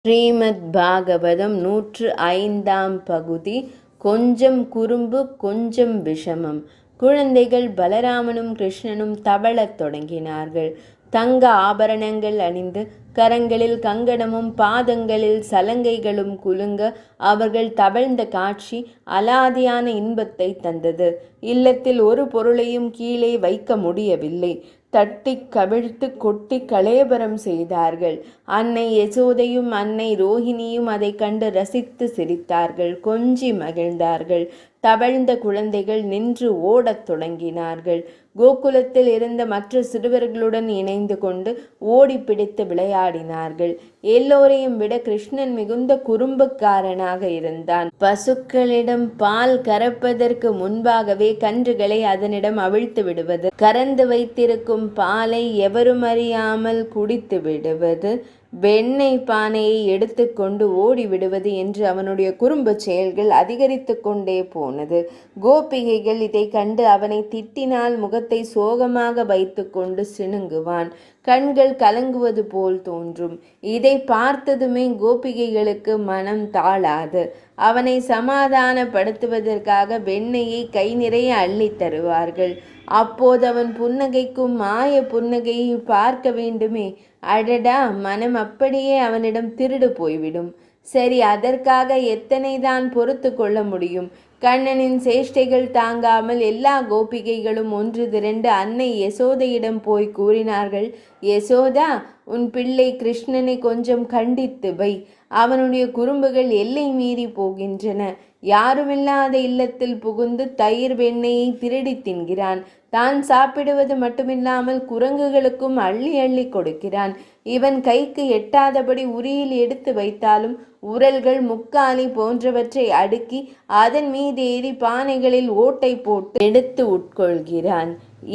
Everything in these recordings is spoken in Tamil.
ஸ்ரீமத் பாகவதம் 105ஆம் பகுதி. கொஞ்சம் குறும்பு கொஞ்சம் விஷமம். குழந்தைகள் பலராமனும் கிருஷ்ணனும் தவழத் தொடங்கினார்கள். தங்க ஆபரணங்கள் அணிந்து கரங்களில் கங்கணமும் பாதங்களில் சலங்கைகளும் குலுங்க அவர்கள் தவழ்ந்த காட்சி அலாதியான இன்பத்தை தந்தது. இல்லத்தில் ஒரு பொருளையும் கீழே வைக்க முடியவில்லை. தட்டி கவிழ்த்து கொட்டி கலேபரம் செய்தார்கள். அன்னை யசோதையும் அன்னை ரோஹிணியும் அதை கண்டு ரசித்து சிரித்தார்கள், கொஞ்சி மகிழ்ந்தார்கள். தவழ்ந்த குழந்தைகள் நின்று ஓடத் தொடங்கினார்கள். கோகுலத்தில் இருந்த மற்ற சிறுவர்களுடன் இணைந்து கொண்டு ஓடி பிடித்து விளையாடினார்கள். எல்லோரையும் விட கிருஷ்ணன் மிகுந்த குறும்புக்காரனாக இருந்தான். பசுக்களிடம் பால் கறப்பதற்கு முன்பாகவே கன்றுகளை அதனிடம் அவிழ்த்து விடுவது, கறந்து வைத்திருக்கும் பாலை எவரும் அறியாமல் குடித்து விடுவது, வெண்ணெய் பானையை எடுத்துக்கொண்டு ஓடிவிடுவது என்று அவனுடைய குறும்பு செயல்கள் அதிகரித்து கொண்டே போனது. கோபிகைகள் இதை கண்டு அவனை திட்டினால் முகத்தை சோகமாக வைத்து கொண்டு சிணுங்குவான். கண்கள் கலங்குவது போல் தோன்றும். இதை பார்த்ததுமே கோபிகைகளுக்கு மனம் தாழாது. அவனை சமாதானப்படுத்துவதற்காக வெண்ணெயை கை நிறைய அள்ளி தருவார்கள். அப்போது அவன் புன்னகைக்கும் மாய புன்னகையை பார்க்க வேண்டுமே. அடடா, மனம் அப்படியே அவனிடம் திருடு போய்விடும். சரி, அதற்காக எத்தனை தான் பொறுத்து கொள்ள முடியும்? கண்ணனின் சேஷ்டைகள் தாங்காமல் எல்லா கோபிகைகளும் ஒன்று திரண்டு அன்னை யசோதையிடம் போய் கூறினார்கள். யசோதா, உன் பிள்ளை கிருஷ்ணனை கொஞ்சம் கண்டித்து வை. அவனுடைய குறும்புகள் எல்லை மீறி போகின்றன. யாருமில்லாத இல்லத்தில் புகுந்து தயிர் வெண்ணெயை திருடி தின்கிறான். தான் சாப்பிடுவது மட்டுமில்லாமல் குரங்குகளுக்கும் அள்ளி அள்ளி கொடுக்கிறான். இவன் கைக்கு எட்டாதபடி உரியில் எடுத்து வைத்தாலும் உரல்கள் முக்காலி போன்றவற்றை அடுக்கி அதன் மீது ஏறி பானைகளில் ஓட்டை போட்டு எடுத்து உட்கொள்கிறான்.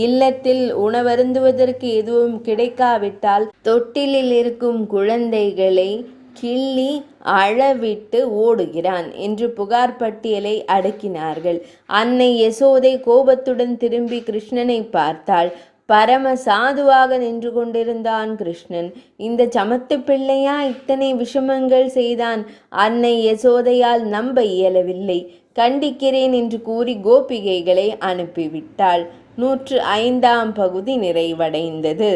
இல்லத்தில் உணவருந்துவதற்கு எதுவும் கிடைக்காவிட்டால் தொட்டிலில் இருக்கும் குழந்தைகளை கிள்ளி அழவிட்டு ஓடுகிறான் என்று புகார் பட்டியலை அடுக்கினார்கள். அன்னை யசோதை கோபத்துடன் திரும்பி கிருஷ்ணனை பார்த்தாள். பரம சாதுவாக நின்று கொண்டிருந்தான் கிருஷ்ணன். இந்த சமத்து பிள்ளையா இத்தனை விஷமங்கள் செய்தான்? அன்னை யசோதையால் நம்ப இயலவில்லை. கண்டிக்கிறேன் என்று கூறி கோபிகைகளை அனுப்பிவிட்டாள். 105ஆம் பகுதி நிறைவடைந்தது.